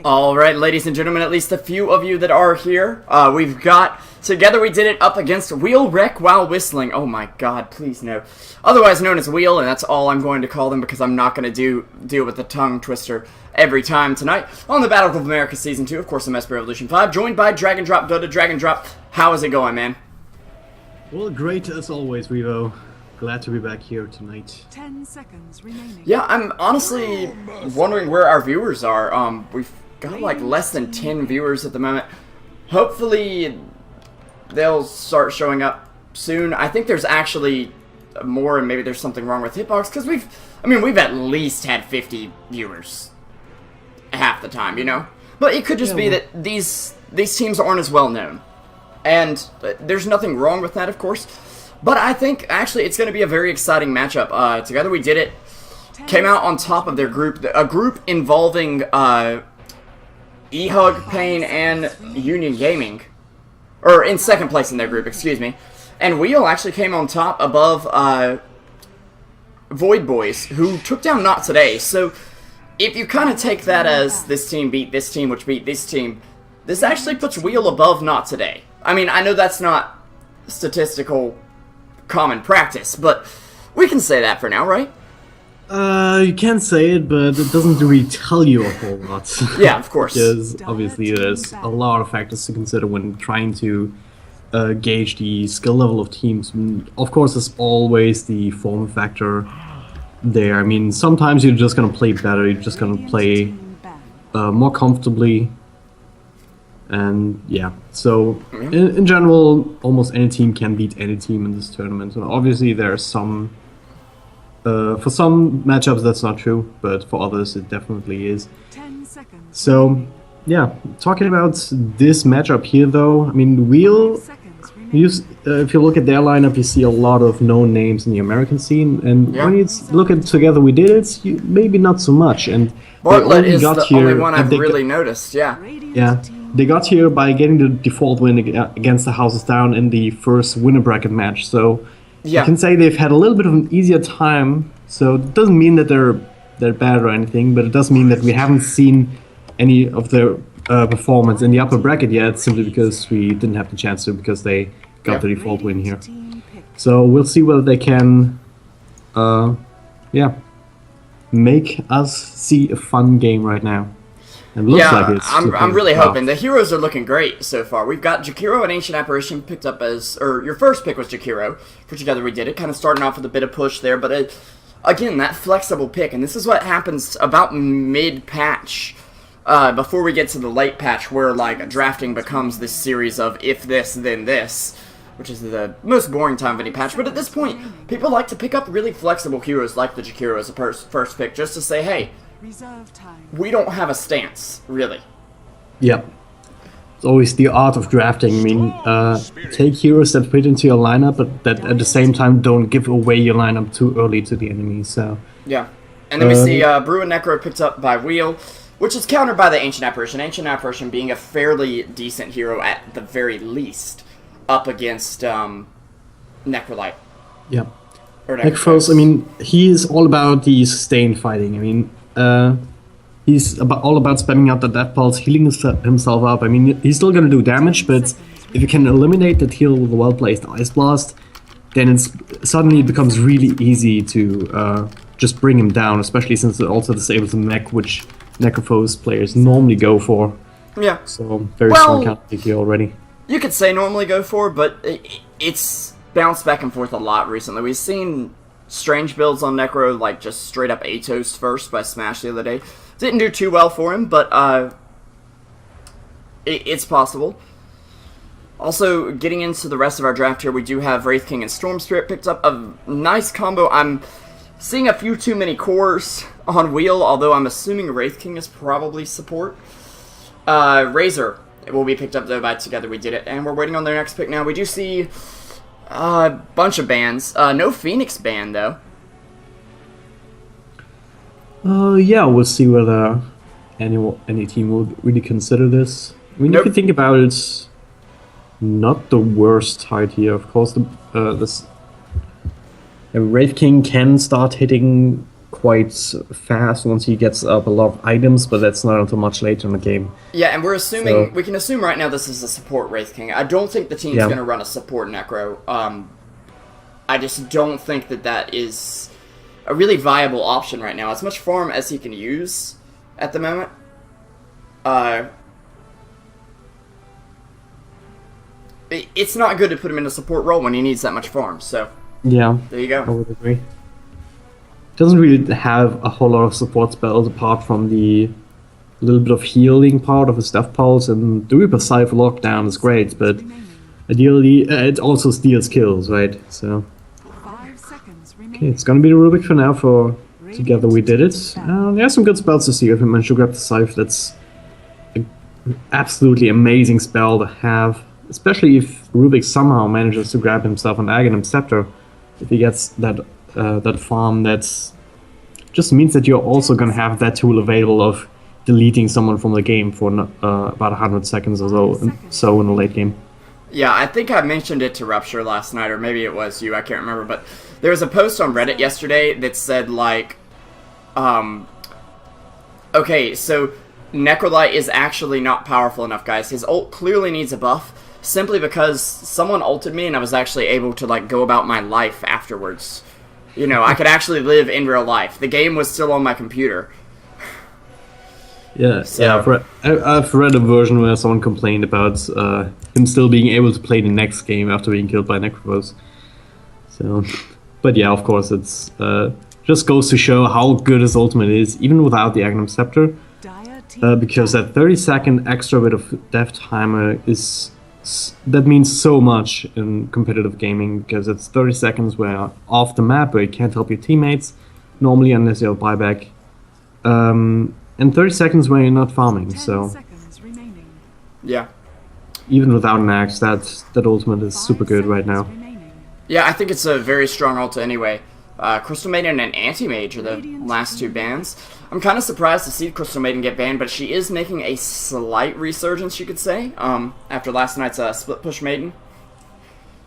All right, ladies and gentlemen, at least a few of you that are here, we've got Together We Did It up against Wheel Wreck While Whistling. Oh my god, please no. Otherwise known as Wheel, and that's all I'm going to call them because I'm not going to deal with the tongue twister every time tonight. On the Battle of America Season 2, of course, the MSP Revolution 5, joined by Dragondropdota. Dragondrop, how is it going, man? Well, great as always, Revo. Glad to be back here tonight. 10 seconds remaining. Yeah, I'm honestly wondering where our viewers are. We've got like less than 10 viewers at the moment. Hopefully they'll start showing up soon. I think there's actually more, and maybe there's something wrong with Hitbox, because we've at least had 50 viewers half the time, you know? But it could just be that these teams aren't as well known. And there's nothing wrong with that, of course. But I think, actually, it's going to be a very exciting matchup. Together We Did It came out on top of their group. A group involving E-Hug, Pain, and Union Gaming. Or in second place in their group, excuse me. And Wheel actually came on top above Void Boys, who took down Not Today. So if you kind of take that as this team beat this team, which beat this team, this actually puts Wheel above Not Today. I mean, I know that's not statistical common practice, but we can say that for now, right? You can say it, but it doesn't really tell you a whole lot. Yeah, of course. Because obviously there's a lot of factors to consider when trying to gauge the skill level of teams. Of course, there's always the form factor there. I mean, sometimes you're just gonna play better, you're just gonna play more comfortably. And yeah, so in general, almost any team can beat any team in this tournament. So obviously there are some, for some matchups that's not true, but for others it definitely is. 10 seconds. So yeah, talking about this matchup here though, I mean, Wheel, if you look at their lineup, you see a lot of known names in the American scene, and when you look at Together We Did It, maybe not so much. And Bartlett is the only one I've really noticed, yeah. Yeah. They got here by getting the default win against the Houses Down in the first winner bracket match, so you can say they've had a little bit of an easier time. So it doesn't mean that they're bad or anything, but it does mean that we haven't seen any of their performance in the upper bracket yet, simply because we didn't have the chance to, because they got the default win here. So we'll see whether they can, make us see a fun game right now. It looks like it's I'm really hoping. The heroes are looking great so far. We've got Jakiro and Ancient Apparition picked up as, or your first pick was Jakiro for Together We Did It, kind of starting off with a bit of push there, but again, that flexible pick, and this is what happens about mid-patch, before we get to the late patch, where like drafting becomes this series of if this, then this, which is the most boring time of any patch, but at this point, people like to pick up really flexible heroes like the Jakiro as a first pick, just to say, hey, we don't have a stance, really. Yep. It's always the art of drafting. I mean, take heroes that fit into your lineup, but that at the same time don't give away your lineup too early to the enemy, so... Yeah. And then we see Brew and Necro picked up by Wheel, which is countered by the Ancient Apparition. Ancient Apparition being a fairly decent hero at the very least, up against Necrolite. Yeah. Necros, I mean, he's all about the sustained fighting. I mean, he's all about spamming out the Death Pulse, healing himself up. I mean, he's still gonna do damage, but if you can eliminate that heal with a well-placed Ice Blast, then suddenly it becomes really easy to just bring him down, especially since it also disables the mech, which Necrophos players normally go for. Yeah. So, very strong counter here already. You could say normally go for, but it's bounced back and forth a lot recently. We've seen strange builds on Necro, like just straight up Atos first by Smash the other day. Didn't do too well for him, but it's possible. Also, getting into the rest of our draft here, we do have Wraith King and Storm Spirit picked up. A nice combo. I'm seeing a few too many cores on Wheel, although I'm assuming Wraith King is probably support. Razor will be picked up, though, by Together We Did It, and we're waiting on their next pick now. We do see a bunch of bans. No Phoenix ban, though. Yeah, we'll see whether any team will really consider this. I mean, if you think about it, not the worst height here. Of course, the Wraith King can start hitting quite fast once he gets up a lot of items, but that's not until much later in the game. Yeah, and we're assuming So- we can assume right now this is a support Wraith King. I don't think the team's Yeah. going to run a support Necro. I just don't think that is a really viable option right now. As much farm as he can use at the moment. It's not good to put him in a support role when he needs that much farm. So Yeah, there you I go. would agree. Doesn't really have a whole lot of support spells apart from the little bit of healing part of his Death Pulse, and the Reaper Scythe Lockdown is great, but remaining. ideally it also steals kills, right? So 5 seconds okay, remaining. it's gonna be the Rubik for now. For Together We Did It. There are some good spells to see. If you manage to grab the Scythe, that's an absolutely amazing spell to have, especially if Rubik somehow manages to grab himself an Aghanim Scepter. If he gets that farm, that's just means that you're also gonna have that tool available of deleting someone from the game for about 100 seconds or so in the late game. Yeah, I think I mentioned it to Rupture last night, or maybe it was you, I can't remember, but there was a post on Reddit yesterday that said, like, okay, so Necrolite is actually not powerful enough, guys. His ult clearly needs a buff, simply because someone ulted me and I was actually able to, like, go about my life afterwards. You know, I could actually live in real life. The game was still on my computer. Yeah, So- yeah. I've read a version where someone complained about him still being able to play the next game after being killed by Necropos. So, but yeah, of course, it's just goes to show how good his ultimate is, even without the Aghanim Scepter, Dire team because that 30-second extra bit of death timer that means so much in competitive gaming, because it's 30 seconds where off the map where you can't help your teammates normally unless you have buyback. And 30 seconds where you're not farming, 10 so seconds remaining. Yeah. even without an axe, that ultimate is 5 super good right seconds now. remaining. Yeah, I think it's a very strong ulti anyway. Crystal Maiden and Anti-Mage are the last two bans. I'm kind of surprised to see Crystal Maiden get banned, but she is making a slight resurgence, you could say, after last night's Split Push Maiden.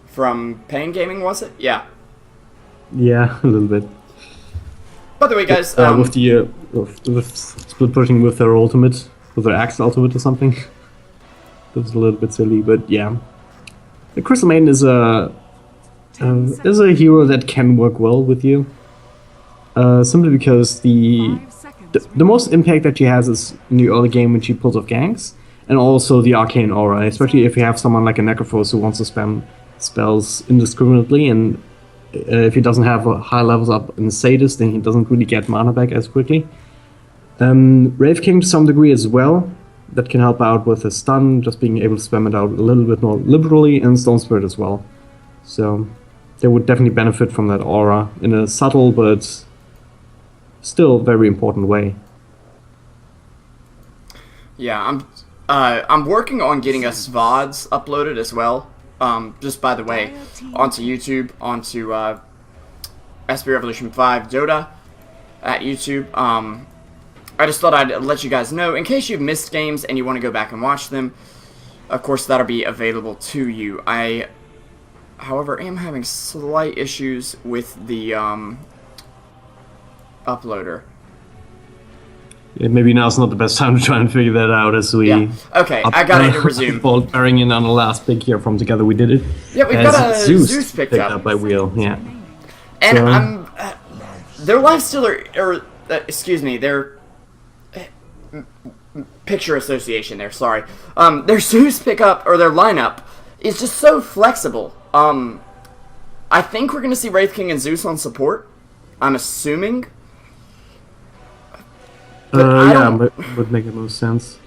From Pain Gaming, was it? Yeah. Yeah, a little bit. By the way, guys, with split pushing with their ultimate, with their axe ultimate or something. That was a little bit silly, but yeah. The Crystal Maiden is a hero that can work well with you. Simply because 5 seconds the most impact that she has is in the early game when she pulls off ganks, and also the arcane aura, especially if you have someone like a Necrophos who wants to spam spells indiscriminately, and if he doesn't have high levels up in Sadist, then he doesn't really get mana back as quickly. Wraith King to some degree as well, that can help out with his stun, just being able to spam it out a little bit more liberally, and Stone Spirit as well. So they would definitely benefit from that aura in a subtle but still very important way. yeah, I'm working on getting us VODs uploaded as well. Just by the way, onto YouTube, onto SB Revolution 5 Dota at YouTube. I just thought I'd let you guys know, in case you've missed games and you want to go back and watch them, of course that'll be available to you. I, however, am having slight issues with the uploader. Yeah, maybe now's not the best time to try and figure that out as we... Yeah, okay, I got it to resume. Bearing in on the last pick here from Together We Did It. Yeah, we've as got a Zeus picked up. by Wheel, yeah. And So- I'm, their lifesteal, excuse me, their picture association there, sorry. Their Zeus pickup, or their lineup, is just so flexible. I think we're going to see Wraith King and Zeus on support. I'm assuming. But I Yeah, don't- but would make the most sense.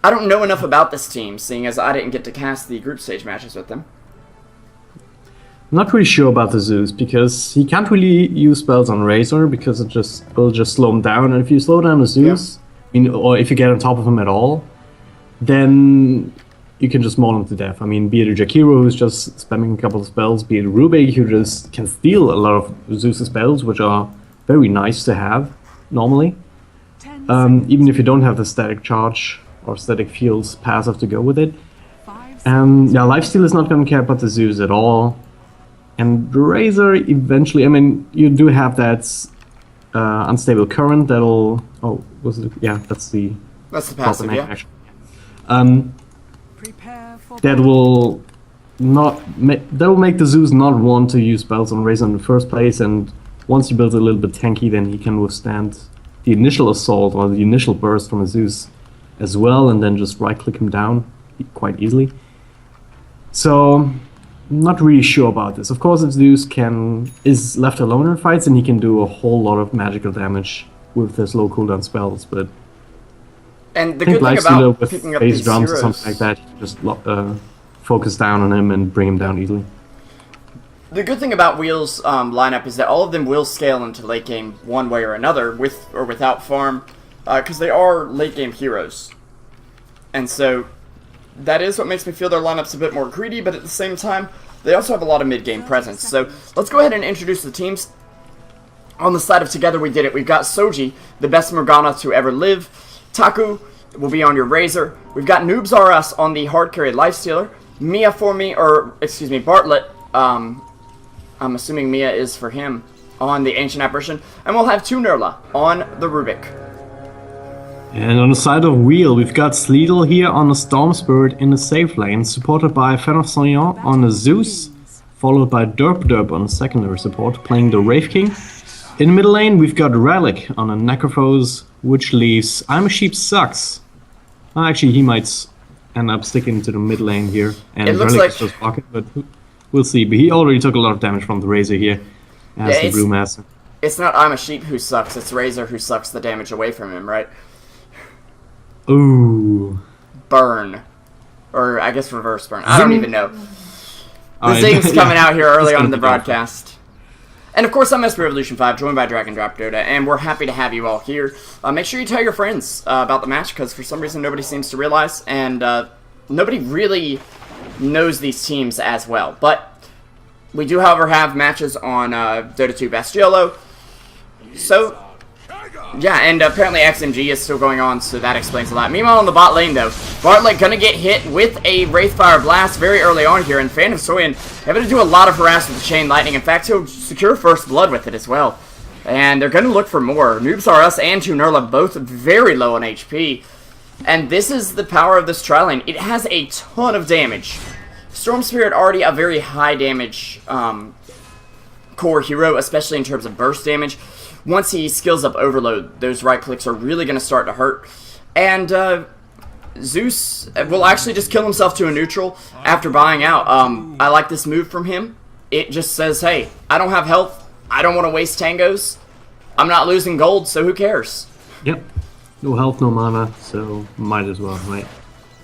I don't know enough about this team, seeing as I didn't get to cast the group stage matches with them. I'm not really sure about the Zeus, because he can't really use spells on Razor, because will just slow him down, and if you slow down the Zeus, I mean, or if you get on top of him at all, then you can just maul him to death. I mean, be it a Jakiro who's just spamming a couple of spells, be it Rubik who just can steal a lot of Zeus' spells, which are very nice to have, normally. 10 seconds. Even if you don't have the static charge or static fields passive to go with it. 5 And yeah, lifesteal is not going to care about the Zeus at all. And Razor eventually, I mean, you do have that unstable current that'll. Oh, was it? Yeah, that's the passive, name, yeah. actually. Prepare for That will that'll make the Zeus not want to use spells on Razor in the first place, and once you build it a little bit tanky, then he can withstand the initial assault or the initial burst from a Zeus as well, and then just right-click him down quite easily. So, not really sure about this. Of course, if Zeus is left alone in fights, then he can do a whole lot of magical damage with his low cooldown spells, but And the I think good thing Lifestealer about with picking up phase these drums or heroes, something like that, you can just focus down on him and bring him down easily. the good thing about Wheel's lineup is that all of them will scale into late game one way or another, with or without farm, because they are late game heroes. And so that is what makes me feel their lineup's a bit more greedy, but at the same time, they also have a lot of mid-game presence. So let's go ahead and introduce the teams. On the side of Together We Did It, we've got Soji, the best Morgana to ever live. Taku will be on your Razor. We've got Noobs R Us on the hard carry Lifestealer. Mia for me, or excuse me, Bartlett, I'm assuming Mia is for him, on the Ancient Apparition. And we'll have Tunurla on the Rubik. And on the side of Wheel, we've got Sleedle here on the Storm Spirit in the safe lane, supported by Fan of Soignon on the Zeus, followed by Derp on the secondary support, playing the Wraith King. In the middle lane, we've got Relic on a Necrophos, which leaves I'm a Sheep Sucks. Well, actually, he might end up sticking to the mid lane here, and It looks Relic like- is just pocket, but we'll see. But he already took a lot of damage from the Razor here as Yeah, the it's- Brewmaster. It's not I'm a Sheep who sucks, it's Razor who sucks the damage away from him, right? Ooh. Burn. Or, I guess reverse burn. I don't Zing. even know. The Alright, zing's yeah, coming out here it's early on gonna in the be dark. broadcast. And of course, I'm SP Revolution 5, joined by Dragondropdota, and we're happy to have you all here. Make sure you tell your friends about the match, because for some reason nobody seems to realize, and nobody really knows these teams as well. But we do, however, have matches on Dota 2 Bastiolo. So, yeah, and apparently XMG is still going on, so that explains a lot. Meanwhile, on the bot lane, though, Bartlett gonna get hit with a Wraithfire Blast very early on here, and Fan of Soyan having to do a lot of harass with the Chain Lightning. In fact, he'll secure First Blood with it as well. And they're gonna look for more. Noobs R Us and Tunurla both very low on HP. And this is the power of this tri-lane. It has a ton of damage. Storm Spirit already a very high damage core hero, especially in terms of burst damage. Once he skills up Overload, those right clicks are really going to start to hurt. And Zeus will actually just kill himself to a neutral after buying out. I like this move from him. It just says, hey, I don't have health. I don't want to waste tangos. I'm not losing gold, so who cares? Yep. No health, no mana, so might as well, right?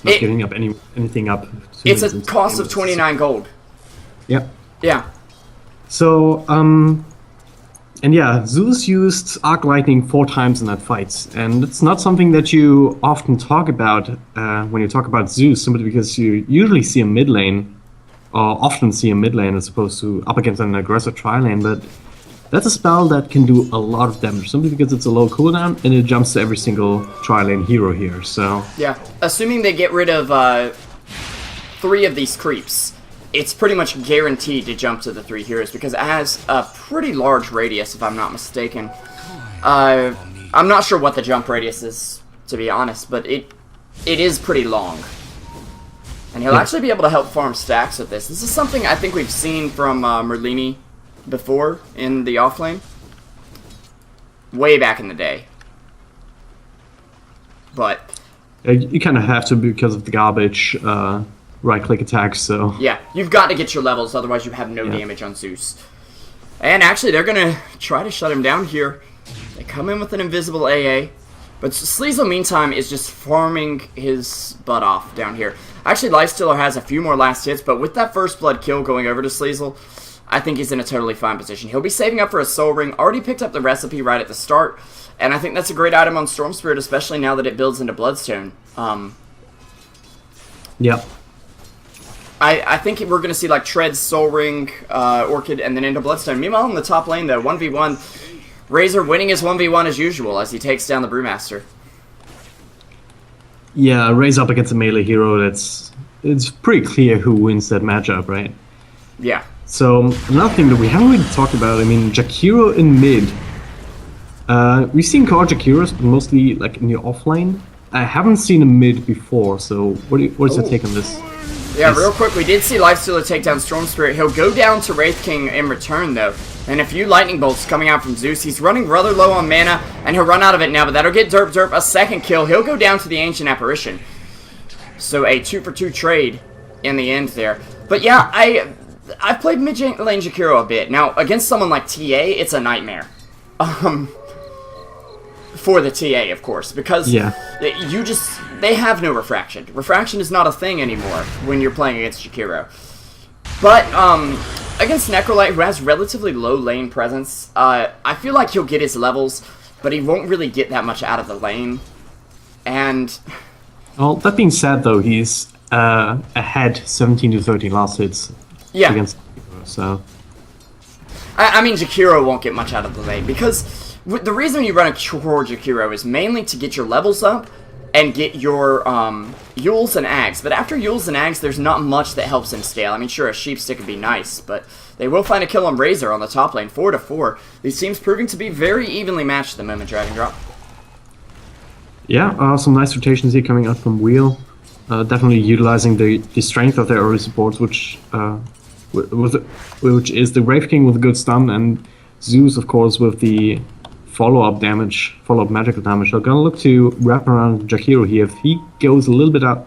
Not giving up anything up. It's a cost of 29 gold. Yep. Yeah. So, and yeah, Zeus used Arc Lightning 4 times in that fight, and it's not something that you often talk about when you talk about Zeus, simply because you usually see a mid lane, or often see a mid lane as opposed to up against an aggressive tri-lane, but that's a spell that can do a lot of damage, simply because it's a low cooldown, and it jumps to every single tri-lane hero here, so... Yeah, assuming they get rid of 3 of these creeps, it's pretty much guaranteed to jump to the 3 heroes, because it has a pretty large radius, if I'm not mistaken. I'm not sure what the jump radius is, to be honest, but it is pretty long. And he'll actually be able to help farm stacks with this. This is something I think we've seen from Merlini before in the offlane. Way back in the day. But... You kind of have to because of the garbage right-click attacks, so... yeah, you've got to get your levels, otherwise you have no damage on Zeus. And actually, they're going to try to shut him down here. They come in with an invisible AA. But Sleazel, meantime, is just farming his butt off down here. Actually, Lifestealer has a few more last hits, but with that first blood kill going over to Sleazel, I think he's in a totally fine position. He'll be saving up for a Soul Ring, already picked up the recipe right at the start, and I think that's a great item on Storm Spirit, especially now that it builds into Bloodstone. Yep. I think we're going to see like Tread, Soul Ring, Orchid, and then into Bloodstone. Meanwhile, in the top lane, though, 1v1, Razor winning his 1v1 as usual as he takes down the Brewmaster. Yeah, raise up against a melee hero, it's pretty clear who wins that matchup, right? Yeah. So another thing that we haven't really talked about, I mean, Jakiro in mid. We've seen core Jakiros, but mostly like in the offlane. I haven't seen a mid before, so what is your take on this? Yeah, real quick, we did see Lifestealer take down Storm Spirit. He'll go down to Wraith King in return, though. And a few Lightning Bolts coming out from Zeus. He's running rather low on mana, and he'll run out of it now, but that'll get Derp a second kill. He'll go down to the Ancient Apparition. So a 2-for-2 trade in the end there. But yeah, I've played mid-lane Jakiro a bit. Now, against someone like TA, it's a nightmare. For the TA, of course, because they have no refraction. Refraction is not a thing anymore when you're playing against Jakiro. But against Necrolite, who has relatively low lane presence, I feel like he'll get his levels, but he won't really get that much out of the lane. And well, that being said, though, he's ahead 17 to 13 last hits against Jakiro, so I mean, Jakiro won't get much out of the lane because the reason you run a core Jakiro is mainly to get your levels up and get your Yules and Ags. But after Yules and Ags, there's not much that helps him scale. I mean, sure, a Sheep Stick would be nice, but they will find a kill on Razor on the top lane, 4-4. These teams proving to be very evenly matched at the moment, Dragondrop. Yeah, some nice rotations here coming out from Wheel. Definitely utilizing the strength of their early supports, which is the Wraith King with a good stun, and Zeus, of course, with the follow-up magical damage. They're gonna look to wrap around Jakiro here. If he goes a little bit out,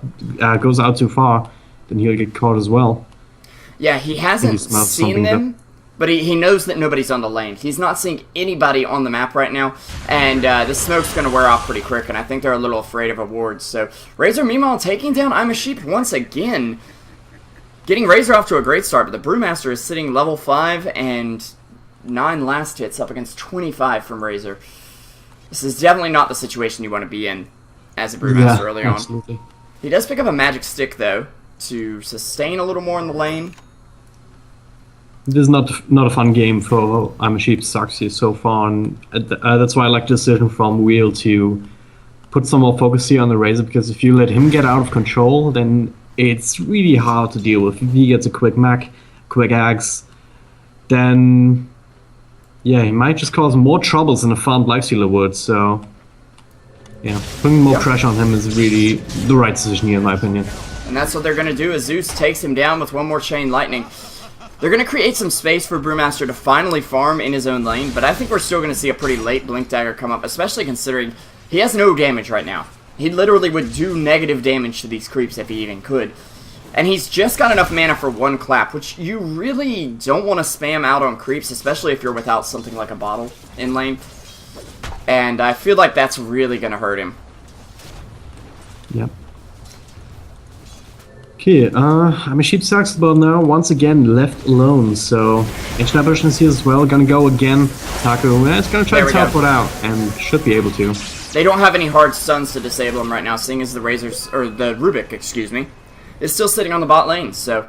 goes out too far, then he'll get caught as well. Yeah, he hasn't seen them, but he knows that nobody's on the lane. He's not seeing anybody on the map right now, and the smoke's gonna wear off pretty quick, and I think they're a little afraid of awards. So Razor, meanwhile, taking down I'm a Sheep once again, getting Razor off to a great start, but the Brewmaster is sitting level 5 and 9 last hits up against 25 from Razor. This is definitely not the situation you want to be in as a Brewmaster early on. He does pick up a Magic Stick, though, to sustain a little more in the lane. This is not a fun game for I'm a Sheep Saxi so far, and that's why I like the decision from Wheel to put some more focus here on the Razor, because if you let him get out of control, then it's really hard to deal with. If he gets a quick Mac, quick Axe, then yeah, he might just cause more troubles than a farmed Lifestealer would, so yeah, putting more pressure on him is really the right decision here, in my opinion. And that's what they're going to do as Zeus takes him down with one more Chain Lightning. They're going to create some space for Brewmaster to finally farm in his own lane, but I think we're still going to see a pretty late Blink Dagger come up, especially considering he has no damage right now. He literally would do negative damage to these creeps if he even could. And he's just got enough mana for one clap, which you really don't want to spam out on creeps, especially if you're without something like a bottle in lane. And I feel like that's really going to hurt him. Yep. Okay, I'm a Sheep Saxbot now, once again left alone, so Ancient Apparition is here as well, gonna go again. Taco, it's gonna try to teleport out, and should be able to. They don't have any hard stuns to disable him right now, seeing as the Razors, or the Rubik, excuse me, is still sitting on the bot lane, so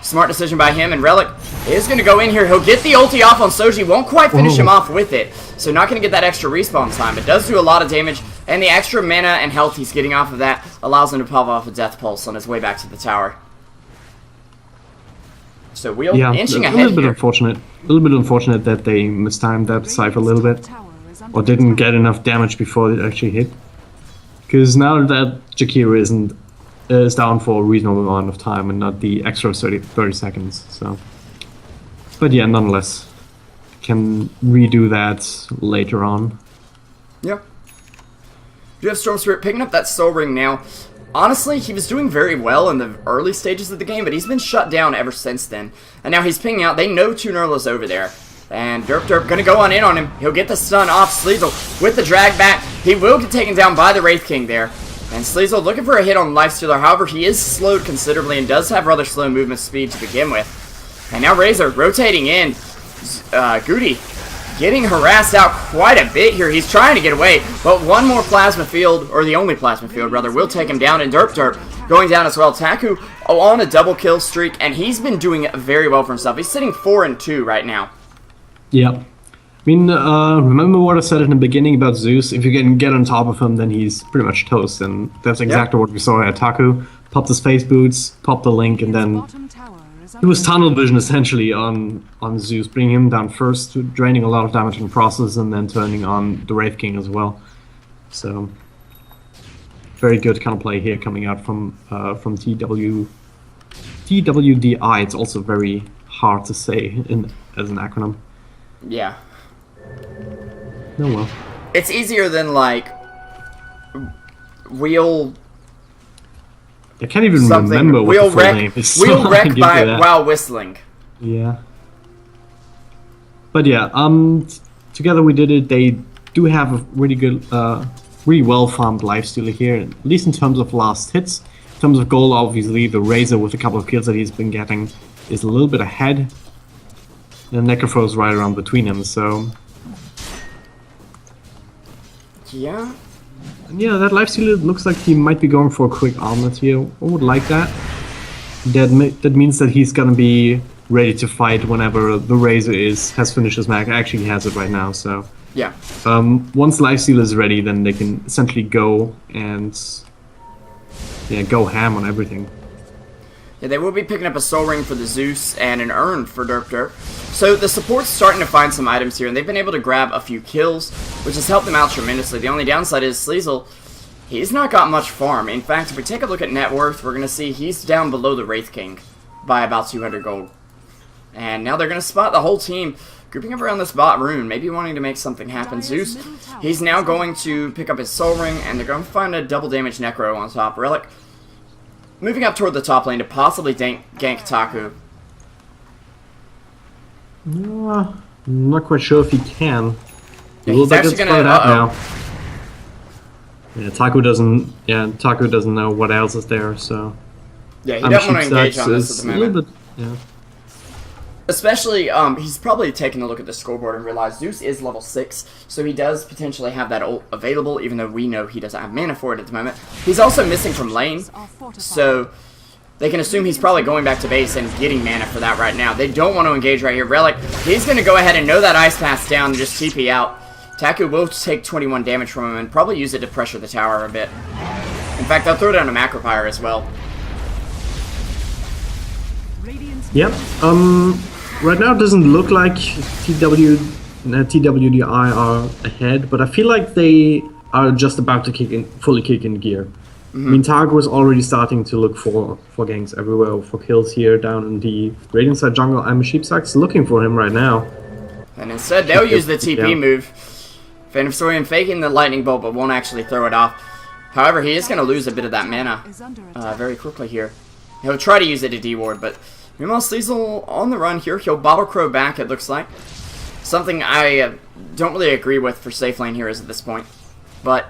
smart decision by him, and Relic is going to go in here. He'll get the ulti off on Soji, won't quite finish him off with it, so not going to get that extra respawn time, but does do a lot of damage, and the extra mana and health he's getting off of that allows him to pop off a Death Pulse on his way back to the tower. So Wheel inching ahead a little bit unfortunate that they mistimed that Cypher a little bit, or didn't get enough damage before it actually hit. Because now that Jakiro is down for a reasonable amount of time and not the extra 30 seconds, so. But yeah, nonetheless, can redo that later on. Yeah. You have Storm Spirit picking up that Soul Ring now. Honestly, he was doing very well in the early stages of the game, but he's been shut down ever since then. And now he's pinging out. They know Tunerla's over there. And Derp gonna go on in on him. He'll get the stun off Sleazel with the drag back. He will get taken down by the Wraith King there. And Sleazel looking for a hit on Lifestealer. However, he is slowed considerably and does have rather slow movement speed to begin with. And now Razor rotating in. Goody getting harassed out quite a bit here. He's trying to get away, but one more plasma field, or the only plasma field rather, will take him down. And Derp going down as well. Taku on a double kill streak, and he's been doing very well for himself. He's sitting 4-2 right now. Yeah. I mean, remember what I said in the beginning about Zeus? If you can get on top of him, then he's pretty much toast, and that's exactly what we saw at Taku. Popped his face boots, popped the link, and then it was tunnel vision essentially on Zeus, bringing him down first, draining a lot of damage in the process, and then turning on the Wraith King as well. So very good counterplay here coming out from TWDI. It's also very hard to say as an acronym. Yeah. Oh well. It's easier than like wheel. I can't even Something. remember what the full name is. so Wheel I wreck give you by that. while whistling. Yeah. But yeah, together we did it. They do have a really good, really well farmed lifestealer here, at least in terms of last hits. In terms of gold, obviously, the Razor with a couple of kills that he's been getting is a little bit ahead. And Necropho's right around between them, so... Yeah. And yeah, that lifestealer looks like he might be going for a quick armlet here. I would like that. That means that he's gonna be ready to fight whenever the Razor has finished his mag. Actually, he has it right now, so... Yeah. Once lifestealer is ready, then they can essentially go and... yeah, go ham on everything. Yeah, they will be picking up a soul ring for the Zeus and an urn for Derp. So the support's starting to find some items here, and they've been able to grab a few kills, which has helped them out tremendously. The only downside is Sleazel, he's not got much farm. In fact, if we take a look at net worth, we're going to see he's down below the Wraith King by about 200 gold. And now they're going to spot the whole team grouping up around this bot rune, maybe wanting to make something happen. Zeus, he's now going to pick up his soul ring, and they're going to find a double damage Necro on top. Relic moving up toward the top lane to possibly gank Taku. I'm not quite sure if he can. Yeah, he's actually gonna. Now. Yeah, Taku doesn't. Yeah, Taku doesn't know what else is there. So. Yeah, he doesn't want to engage on this at the moment. A little bit, yeah. Especially, he's probably taken a look at the scoreboard and realized Zeus is level 6, so he does potentially have that ult available, even though we know he doesn't have mana for it at the moment. He's also missing from lane, so they can assume he's probably going back to base and getting mana for that right now. They don't want to engage right here. Relic, he's going to go ahead and know that Ice Pass down and just TP out. Taku will take 21 damage from him and probably use it to pressure the tower a bit. In fact, they'll throw down a Macropyre as well. Yep. Right now it doesn't look like TWDI are ahead, but I feel like they are just about to fully kick in gear. I mean, Taku is already starting to look for ganks everywhere, for kills here down in the Radiant side jungle. I'm Sheepsack's looking for him right now. And instead, they'll use the TP move. Phantom Storian faking the lightning bolt, but won't actually throw it off. However, he is going to lose a bit of that mana very quickly here. He'll try to use it to D-ward, but meanwhile, Sleazel on the run here. He'll Bottle Crow back, it looks like. Something I don't really agree with for safe lane heroes at this point. But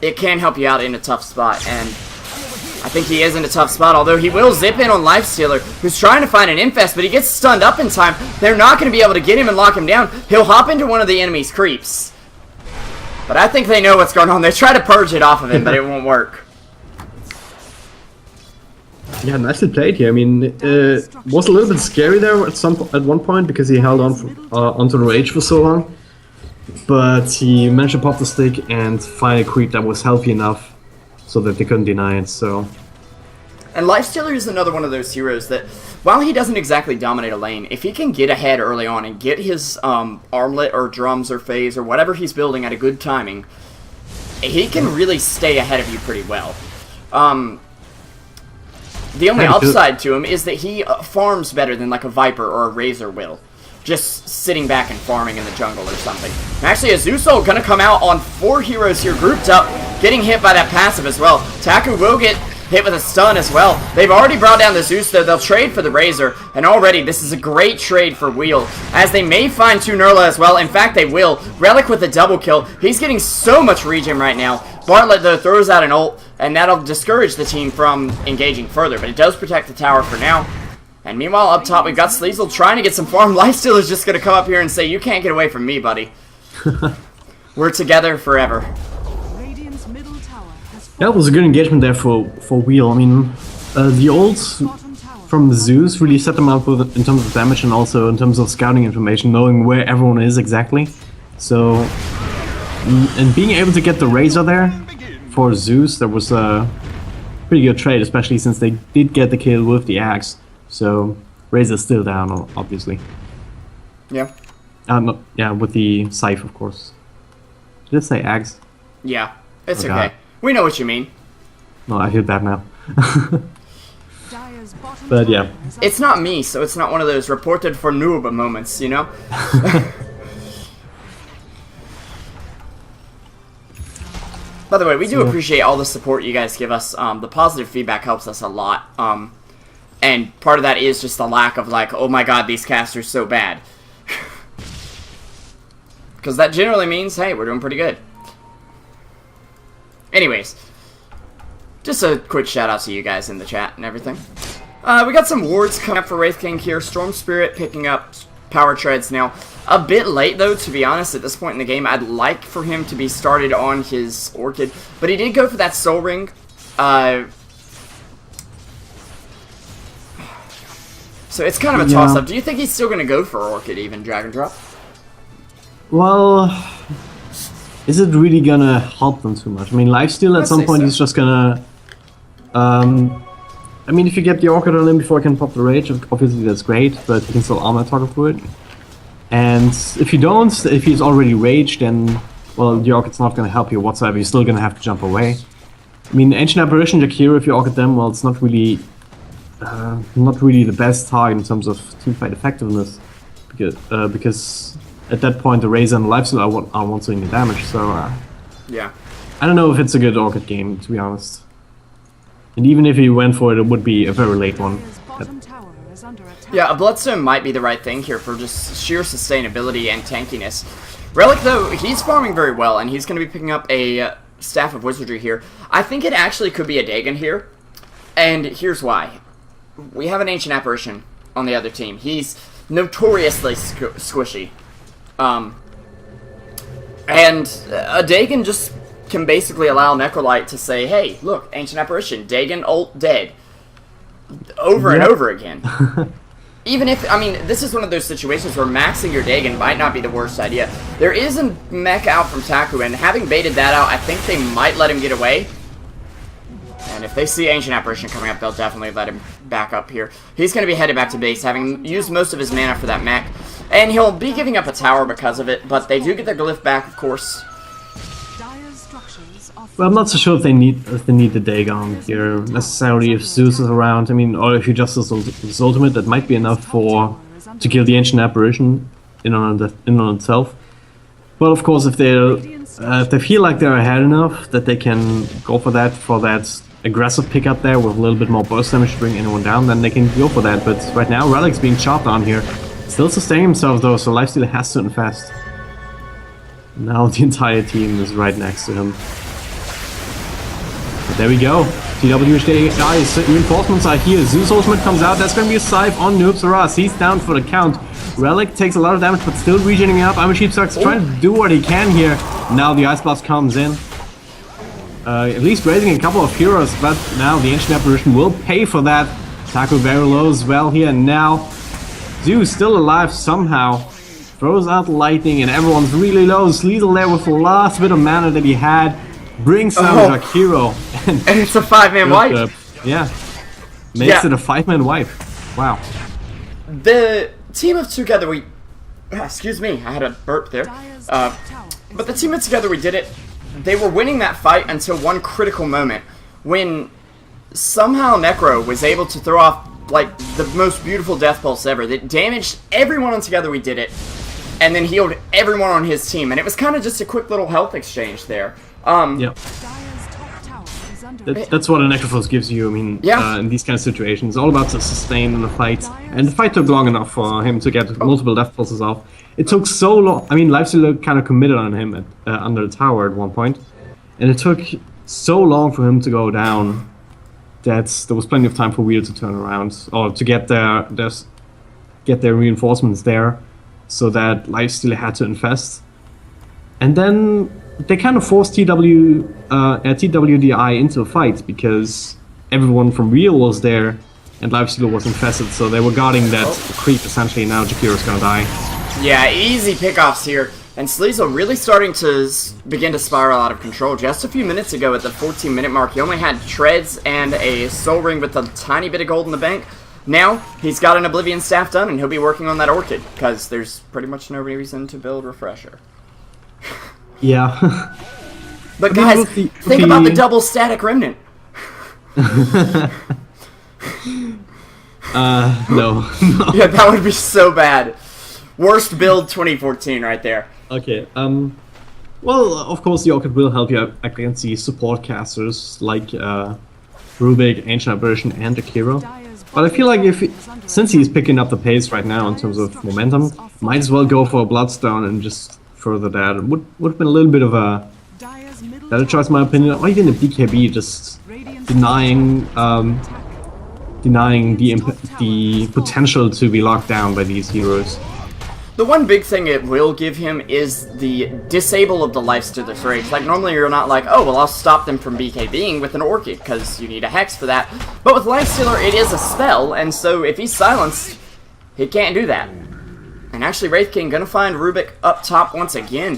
it can help you out in a tough spot, and I think he is in a tough spot, although he will zip in on Lifestealer, who's trying to find an infest, but he gets stunned up in time. They're not going to be able to get him and lock him down. He'll hop into one of the enemy's creeps. But I think they know what's going on. They try to purge it off of him, but it won't work. Yeah, nicely played here. I mean, it was a little bit scary there at one point because he held on onto the rage for so long. But he managed to pop the stick and find a creep that was healthy enough so that they couldn't deny it, so... And Lifestealer is another one of those heroes that, while he doesn't exactly dominate a lane, if he can get ahead early on and get his armlet or drums or phase or whatever he's building at a good timing, he can really stay ahead of you pretty well. The only upside to him is that he farms better than like a Viper or a Razor will. Just sitting back and farming in the jungle or something. And actually, Azuso gonna come out on 4 heroes here grouped up, getting hit by that passive as well. Taku will get hit with a stun as well. They've already brought down the Zeus, though. They'll trade for the Razor, and already this is a great trade for Wheel, as they may find 2 Nurla as well. In fact, they will. Relic with a double kill. He's getting so much regen right now. Bartlett, though, throws out an ult, and that'll discourage the team from engaging further, but it does protect the tower for now. And meanwhile, up top, we've got Sleazel trying to get some farm. Lifesteal is just going to come up here and say, you can't get away from me, buddy. We're together forever. Yeah, it was a good engagement there for Wheel. I mean, the ults from the Zeus really set them up with, in terms of damage and also in terms of scouting information, knowing where everyone is exactly. So, and being able to get the Razor there for Zeus, that was a pretty good trade, especially since they did get the kill with the axe. So Razor's still down, obviously. Yeah. Yeah, with the scythe, of course. Did it say axe? Yeah, it's Oh, okay. God. We know what you mean. No, I feel bad now. Dire's bottom But yeah. tower is under It's not me, so it's not one of those reported for noob moments, you know? By the way, we do So- appreciate all the support you guys give us. The positive feedback helps us a lot. And part of that is just the lack of like, oh my god, these casts are so bad. Because that generally means, hey, we're doing pretty good. Anyways, just a quick shout out to you guys in the chat and everything. We got some wards coming up for Wraith King here. Storm Spirit picking up Power Treads now. A bit late though, to be honest, at this point in the game. I'd like for him to be started on his Orchid, but he did go for that Soul Ring. So it's kind of a Yeah. toss-up. Do you think he's still going to go for Orchid, even, Dragondrop? Well, is it really gonna help them too much? I mean, lifesteal at I'd some say point so. is just gonna. I mean, if you get the Orchid on him before he can pop the Rage, obviously that's great, but you can still armor toggle through it. And if you don't, if he's already raged, then, well, the Orchid's not gonna help you whatsoever, you're still gonna have to jump away. I mean, Ancient Apparition, Jakiro, if you Orchid them, well, it's not really the best target in terms of teamfight effectiveness, because at that point the Razor and the Lifesteal are one doing the damage, so Yeah. I don't know if it's a good Orchid game, to be honest. And even if he went for it, it would be a very late one. Dire's bottom tower is under attack. Yeah, a Bloodstone might be the right thing here for just sheer sustainability and tankiness. Relic, though, he's farming very well, and he's going to be picking up a Staff of Wizardry here. I think it actually could be a Dagon here, and here's why. We have an Ancient Apparition on the other team. He's notoriously squishy. And a Dagon just can basically allow Necrolite to say, hey, look, Ancient Apparition, Dagon, ult, dead. Over and Yep. over again. Even if, I mean, this is one of those situations where maxing your Dagon might not be the worst idea. There is a mech out from Taku, and having baited that out, I think they might let him get away. And if they see Ancient Apparition coming up, they'll definitely let him back up here. He's going to be headed back to base, having used most of his mana for that mech. And he'll be giving up a tower because of it, but they do get their glyph back, of course. Dire's structures are Well, I'm not so sure if they need the Dagon here necessarily. If Zeus is around, I mean, or if you just his ultimate, that might be enough to kill the Ancient Apparition in on itself. Well, of course, if they feel like they're ahead enough that they can go for that aggressive pick up there with a little bit more burst damage to bring anyone down, then they can go for that. But right now, Relic's being chopped on here, still sustaining himself though, so Lifesteal has to infest. Now the entire team is right next to him. But there we go. TWHD guys, reinforcements are here. Zeus ultimate comes out. That's going to be a scythe on Noobs Ras. He's down for the count. Relic takes a lot of damage, but still regening up. Iron Sheepstark's trying to do what he can here. Now the Ice Blast comes in. At least raising a couple of heroes, but now the Ancient Apparition will pay for that. Taku very low as well here. And now Zeus still alive somehow. Throws out lightning and everyone's really low. Sleazel there with the last bit of mana that he had. Brings down Jakiro. And it's a 5-man wipe. Yeah. Makes Yeah. it a 5-man wipe. Wow. The team of Together we... Excuse me, I had a burp there. Dire's top tower is But the team of Together we did it. They were winning that fight until one critical moment when somehow Necro was able to throw off like the most beautiful death pulse ever that damaged everyone on Together we did it and then healed everyone on his team, and it was kind of just a quick little health exchange there. Yep. Dire's top tower is under That's what a Necrophos gives you, I mean, Yeah. in these kind of situations. It's all about the sustain in the fight. And the fight took long enough for him to get multiple death pulses off. It took so long. I mean, Lifesteal kind of committed on him under the tower at one point. And it took so long for him to go down that there was plenty of time for Wheel to turn around, or to get their reinforcements there, so that Lifesteal had to infest. And then they kind of forced TWDI into a fight, because everyone from Real was there and Lifesteal was infested, so they were guarding that creep essentially. Now Jakiro's gonna die. Yeah, easy pickoffs here. And Sleazel really starting to begin to spiral out of control. Just a few minutes ago at the 14-minute mark, he only had Treads and a Soul Ring with a tiny bit of gold in the bank. Now, he's got an Oblivion Staff done, and he'll be working on that Orchid, because there's pretty much no reason to build Refresher. Yeah. But guys, think about the double static Remnant. No. Yeah, that would be so bad. Worst build 2014 right there. Okay, well, of course the Orchid will help you against the support casters like Rubik, Ancient Aberration, and Jakiro. But I feel like since he's picking up the pace right now in terms of momentum, might as well go for a Bloodstone and just further that. It would have been a little bit of a better choice, in my opinion, or even a BKB, just denying the potential to be locked down by these heroes. The one big thing it will give him is the disable of the Lifestealer's Rage. Like, normally you're not like, oh, well, I'll stop them from BKBing with an Orchid, because you need a Hex for that. But with Lifestealer, it is a spell, and so if he's silenced, he can't do that. And actually, Wraith King gonna find Rubik up top once again.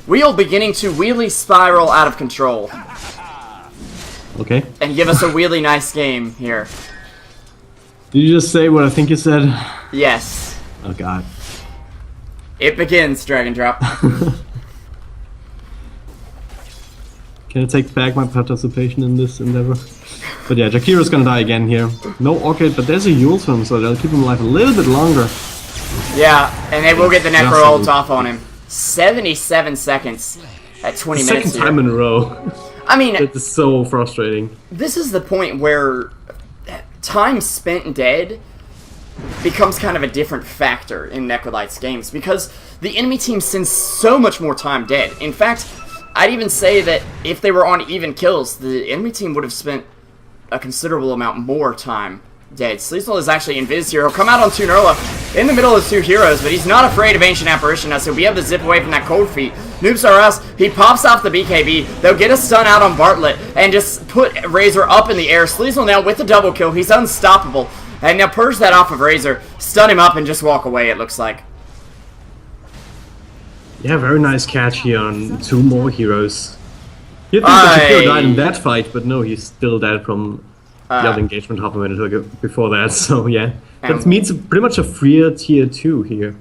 Wheel beginning to wheelie spiral out of control. Okay. And give us a really nice game here. Did you just say what I think you said? Yes. Oh god. It begins, Dragondrop. Can I take back my participation in this endeavor? But yeah, Jakiro's gonna die again here. No Orchid, but there's a Yule Swim, so they'll keep him alive a little bit longer. Yeah, and they will get the Necro ult off on him. 77 seconds at 20 minutes. Second time in a row. I mean, it is so frustrating. This is the point where time spent dead becomes kind of a different factor in Necrolight's games, because the enemy team spends so much more time dead. In fact, I'd even say that if they were on even kills, the enemy team would have spent a considerable amount more time dead. Sleazel is actually invis here. He'll come out on Tunurla in the middle of two heroes, but he's not afraid of Ancient Apparition, as he'll be able to zip away from that cold feet. Noobs are us. He pops off the BKB. They'll get a stun out on Bartlett and just put Razor up in the air. Sleazel now with the double kill. He's unstoppable. And now purge that off of Razor, stun him up, and just walk away, it looks like. Yeah, very nice catch here on two more heroes. You'd think that Shakiro died in that fight, but no, he's still dead from the other engagement half a minute ago before that, so yeah. That means pretty much a freer tier 2 here.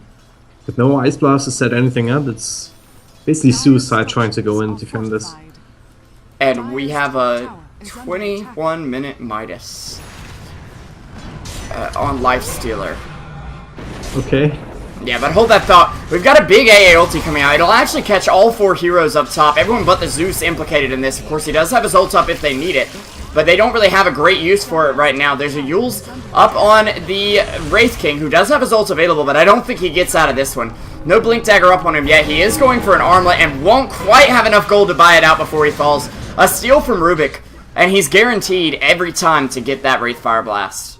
With no Ice Blast to set anything up, it's basically suicide trying to go in and defend this. And we have a 21-minute Midas on Lifestealer. Okay. Yeah, but hold that thought. We've got a big AA ulti coming out. It'll actually catch all four heroes up top. Everyone but the Zeus implicated in this. Of course, he does have his ult up if they need it, but they don't really have a great use for it right now. There's a Yule's up on the Wraith King, who does have his ult available, but I don't think he gets out of this one. No Blink Dagger up on him yet. He is going for an armlet and won't quite have enough gold to buy it out before he falls. A steal from Rubik, and he's guaranteed every time to get that Wraith Fire Blast.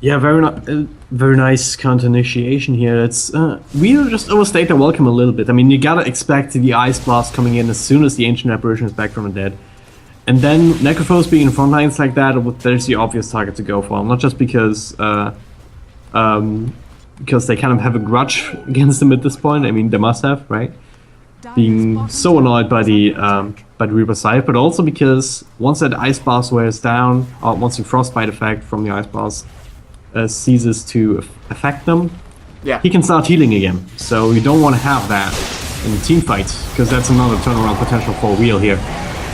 Yeah, very nice counter initiation here. It's we'll just overstate the welcome a little bit. I mean, you gotta expect the Ice Blast coming in as soon as the Ancient Apparition is back from the dead. And then Necrophos being in front lines like that, there's the obvious target to go for. Not just because they kind of have a grudge against them at this point. I mean, they must have, right? Being so annoyed by the Reaper side, but also because once that Ice Blast wears down, or once the Frostbite effect from the Ice Blast ceases to affect them, yeah, he can start healing again. So you don't want to have that in a team fight, because that's another turnaround potential for Wheel here.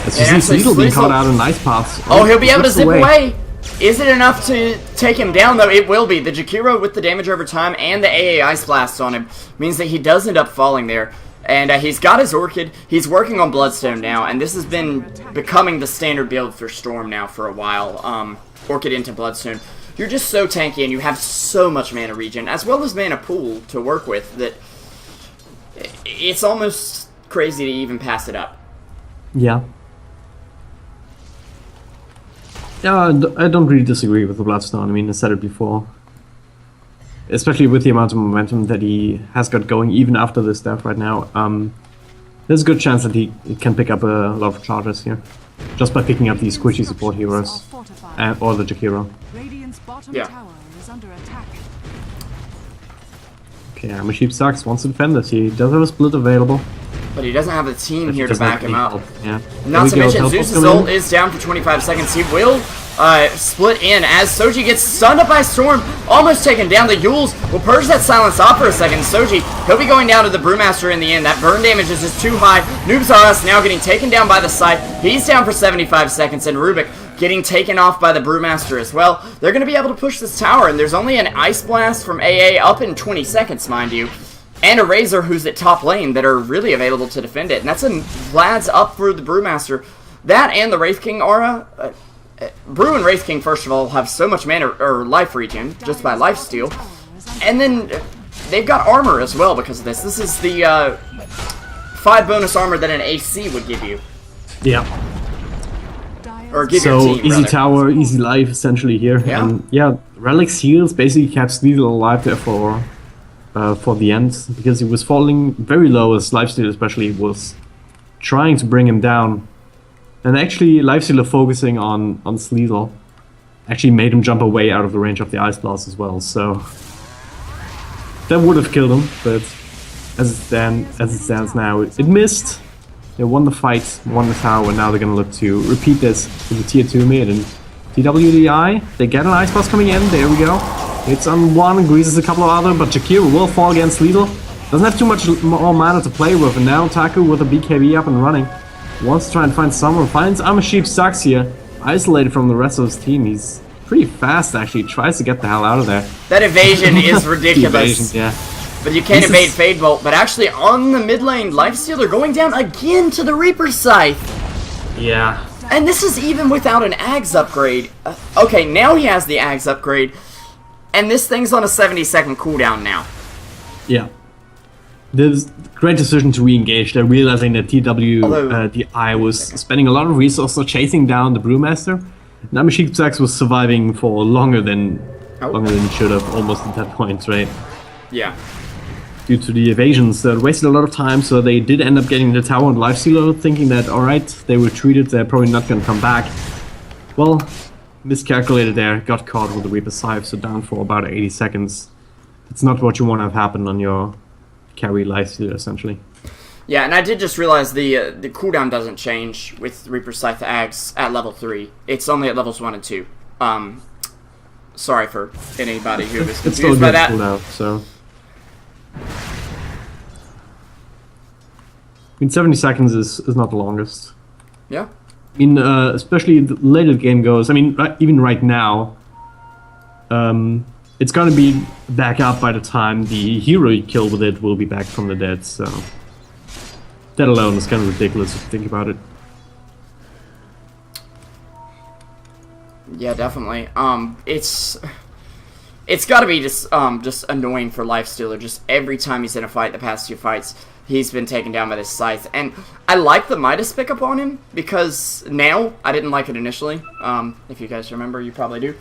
As you see Sleazel being caught out in Ice Paths. Oh, he'll be able to zip away. Is it enough to take him down, though? It will be. The Jakiro with the damage over time and the AA Ice Blast on him means that he does end up falling there. And he's got his Orchid. He's working on Bloodstone now, and this has been becoming the standard build for Storm now for a while. Orchid into Bloodstone. You're just so tanky, and you have so much mana regen, as well as mana pool to work with, that it's almost crazy to even pass it up. Yeah. Yeah, I don't really disagree with the Bloodstone. I mean, I said it before. Especially with the amount of momentum that he has got going, even after this death right now. There's a good chance that he can pick up a lot of charges here. Just by picking up these squishy support heroes. Or the Jakiro. Yeah. Okay, Hammer Sheep sucks, wants to defend this. He does have a split available. But he doesn't have the team here to back him up. Yeah. Not to mention, Zeus's ult is down for 25 seconds. He will split in as Soji gets stunned up by Storm, almost taken down. The Yules will purge that silence off for a second. Soji, he'll be going down to the Brewmaster in the end. That burn damage is just too high. Noobs R Us now getting taken down by the scythe. He's down for 75 seconds, and Rubik getting taken off by the Brewmaster as well. They're going to be able to push this tower, and there's only an Ice Blast from AA up in 20 seconds, mind you, and a Razor who's at top lane that are really available to defend it. And that's a Vlad's up for the Brewmaster. That and the Wraith King aura. Brew and Wraith King, first of all, have so much mana or life regen just by lifesteal. And then they've got armor as well because of this. This is the 5 bonus armor that an AC would give you. Yeah. Or give so your team, easy rather. tower, easy life essentially here. Yeah. And yeah, Relic's heals basically kept Sleazel alive there for the end because he was falling very low as lifesteal especially was trying to bring him down. And actually, Lifestealer focusing on Sleazel actually made him jump away out of the range of the Ice Blast as well, so that would have killed him, but as it stands now, it missed. They won the fight, won the tower, and now they're gonna look to repeat this with the tier 2 mid. And twdi, they get an Ice Blast coming in, there we go. It's on one, greases a couple of other, but Jakir will fall against Sleazel. Doesn't have too much more mana to play with, and now Taku with a BKB up and running. Wants to try and find someone, finds Sheep sucks here, isolated from the rest of his team. He's pretty fast actually, tries to get the hell out of there. That evasion is ridiculous. Evasion, yeah. But you can't evade Fade Bolt. But actually on the mid lane, Lifestealer going down again to the Reaper Scythe. Yeah. And this is even without an Ags upgrade. Okay, now he has the Ags upgrade. And this thing's on a 70-second cooldown now. Yeah. There's a great decision to re-engage. They're realizing that TWDI was spending a lot of resources chasing down the Brewmaster. Sheep Sax was surviving for longer than he should have, almost at that point, right? Yeah. Due to the evasions that wasted a lot of time, so they did end up getting the tower and Lifestealer, thinking that, alright, they retreated, they're probably not gonna come back. Well, miscalculated there, got caught with the Reaper Scythe, so down for about 80 seconds. It's not what you want to have happen on your carry Lifestealer, essentially. Yeah, and I did just realize the cooldown doesn't change with Reaper Scythe Ags at level 3. It's only at levels 1 and 2. Sorry for anybody who was confused by that. Cooldown, so. I mean, 70 seconds is not the longest. Yeah. I mean, especially the later the game goes, I mean, even right now, it's gonna be back up by the time the hero you kill with it will be back from the dead, so that alone is kind of ridiculous if you think about it. Yeah, definitely. It's got to be just annoying for Lifestealer. Just every time he's in a fight, the past 2 fights, he's been taken down by this scythe. And I like the Midas pickup on him because now I didn't like it initially. If you guys remember, you probably do.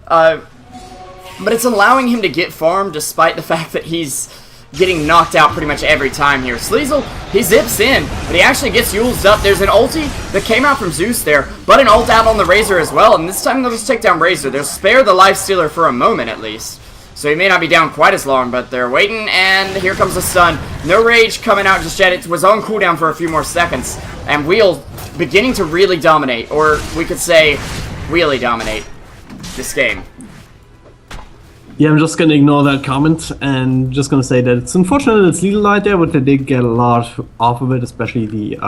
But it's allowing him to get farm despite the fact that he's getting knocked out pretty much every time here. Sleazel, he zips in, but he actually gets Yulesed up. There's an ulti that came out from Zeus there, but an ult out on the Razor as well, and this time they'll just take down Razor. They'll spare the Lifestealer for a moment at least. So he may not be down quite as long, but they're waiting, and here comes the stun. No rage coming out just yet. It was on cooldown for a few more seconds, and Wheel beginning to really dominate, or we could say, really dominate this game. Yeah, I'm just gonna ignore that comment and just gonna say that it's unfortunate it's Sleazel died there, but they did get a lot off of it, especially the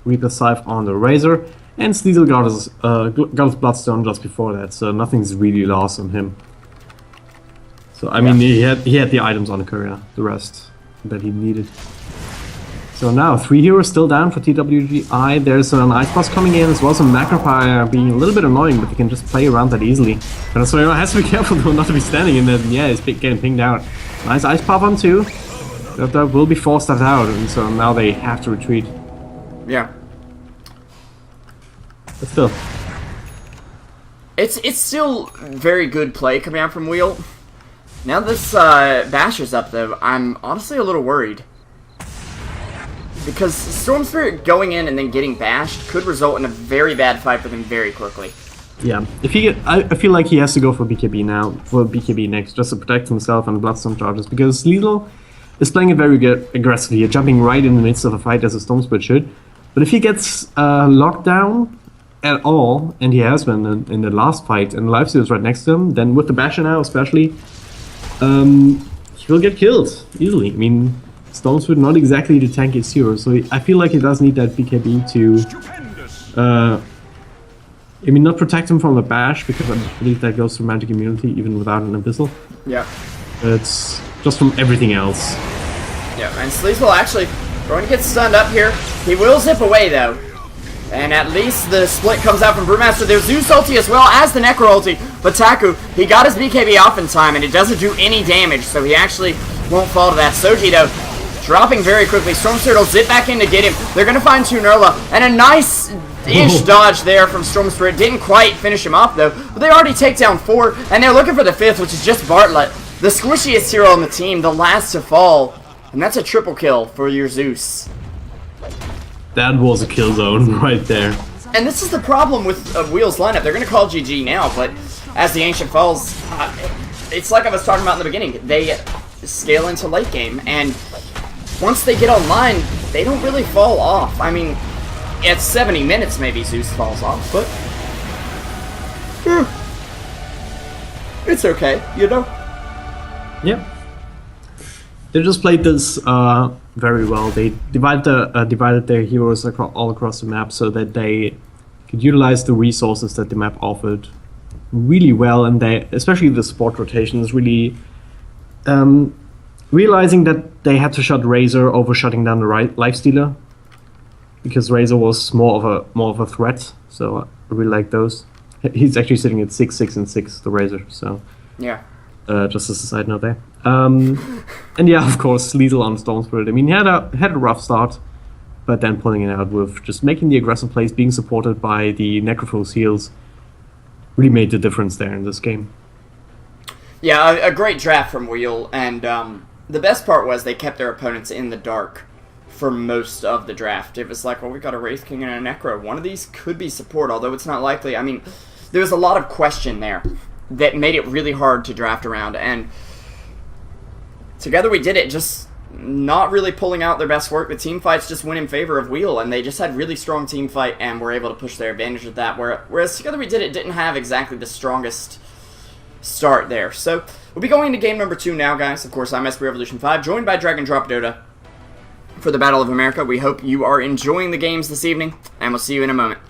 Reaper Scythe on the Razor, and Sleazel got his Bloodstone just before that, so nothing's really lost on him. So I mean, he had the items on the courier, the rest that he needed. So now 3 heroes still down for TWDI. There's an Ice Blast coming in as well, some Macropire being a little bit annoying, but they can just play around that easily. But so he has to be careful though not to be standing in there. Yeah, he's getting pinged out. Nice Ice Pop on 2. That will be forced out, and so now they have to retreat. Yeah. But still. It's still very good play coming out from Wheel. Now this Basher's up though, I'm honestly a little worried. Because Storm Spirit going in and then getting bashed could result in a very bad fight for them very quickly. Yeah, I feel like he has to go for BKB now, for BKB next, just to protect himself and Bloodstone charges, because Sleazel is playing it very good aggressively, jumping right in the midst of a fight as a Storm Spirit should. But if he gets locked down, at all, and he has been in the last fight, and Lifesteal is right next to him, then with the Basher now especially, he will get killed easily. I mean, Stormsword not exactly the tankiest hero, so I feel like he does need that BKB to, I mean, not protect him from the bash, because I believe that goes to magic immunity even without an abyssal. Yeah. It's just from everything else. Yeah, and Sleazel actually going to get stunned up here. He will zip away though. And at least the split comes out from Brewmaster. There's Zeus ulti as well as the Necro ulti. But Taku, he got his BKB off in time and it doesn't do any damage, so he actually won't fall to that. Soji though, dropping very quickly. Stormsword will zip back in to get him. They're going to find Tunerla. And a nice-ish dodge there from Stormsword. Didn't quite finish him off though. But they already take down 4. And they're looking for the 5th, which is just Bartlett. The squishiest hero on the team, the last to fall. And that's a triple kill for your Zeus. That was a kill zone right there. And this is the problem with Wheel's lineup. They're going to call GG now, but as the Ancient falls, it's like I was talking about in the beginning. They scale into late game, and once they get online, they don't really fall off. I mean, at 70 minutes maybe Zeus falls off, but it's okay, you know? Yep. They just played this very well. They divided their heroes all across the map so that they could utilize the resources that the map offered really well, and they, especially the support rotation, is really realizing that they had to shut Razor over shutting down the Lifestealer, because Razor was more of a threat. So I really like those. He's actually sitting at 6, 6, and 6, the Razor. So yeah. Just as a side note there. And yeah, of course, Lethal on Stormspirit. I mean, he had a rough start, but then pulling it out with just making the aggressive plays, being supported by the Necrophos heals, really made the difference there in this game. Yeah, a great draft from Wheel, and the best part was they kept their opponents in the dark for most of the draft. It was like, well, we've got a Wraith King and a Necro. One of these could be support, although it's not likely. I mean, there was a lot of question there that made it really hard to draft around, and together we did it, just not really pulling out their best work. The team fights just went in favor of Wheel, and they just had really strong team fight and were able to push their advantage with that, whereas Together We Did It didn't have exactly the strongest start there. So we'll be going into game number 2 now, guys. Of course, I'm SB Revolution 5, joined by Dragondropdota for the Battle of America. We hope you are enjoying the games this evening, and we'll see you in a moment.